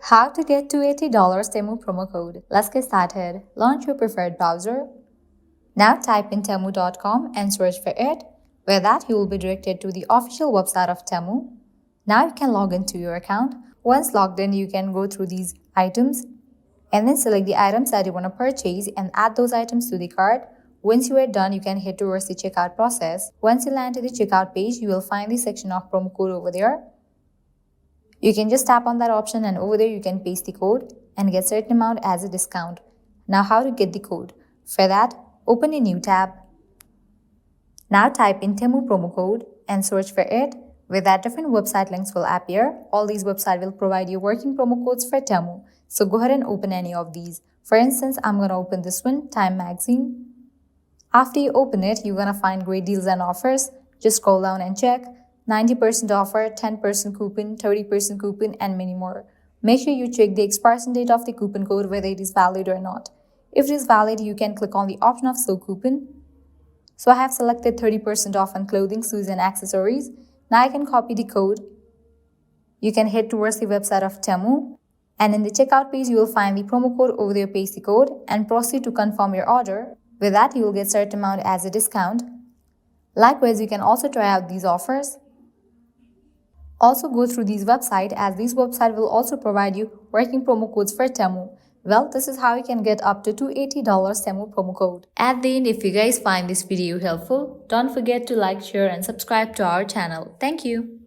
How to get $280 Temu promo code. Let's get started. Launch your preferred browser. Now type in temu.com and search for it. With that, you will be directed to the official website of Temu. Now you can log into your account. Once logged in, you can go through these items and then select the items that you want to purchase and add those items to the cart. Once you are done, you can head towards the checkout process. Once you land to the checkout page, you will find the section of promo code over there. You can just tap on that option and over there you can paste the code and get certain amount as a discount. Now how to get the code? For that, open a new tab. Now type in Temu promo code and search for it. With that, different website links will appear. All these websites will provide you working promo codes for Temu. So go ahead and open any of these. For instance, I'm going to open this one, Time Magazine. After you open it, you're going to find great deals and offers. Just scroll down and check. 90% offer, 10% coupon, 30% coupon, and many more. Make sure you check the expiration date of the coupon code, whether it is valid or not. If it is valid, you can click on the option of Show Coupon. So I have selected 30% off on clothing, shoes, and accessories. Now I can copy the code. You can head towards the website of Temu. And in the checkout page, you will find the promo code. Over there, paste the code and proceed to confirm your order. With that, you will get certain amount as a discount. Likewise, you can also try out these offers. Also go through these websites, as these websites will also provide you working promo codes for Temu. Well, this is how you can get up to $280 Temu promo code. At the end, if you guys find this video helpful, don't forget to like, share and subscribe to our channel. Thank you.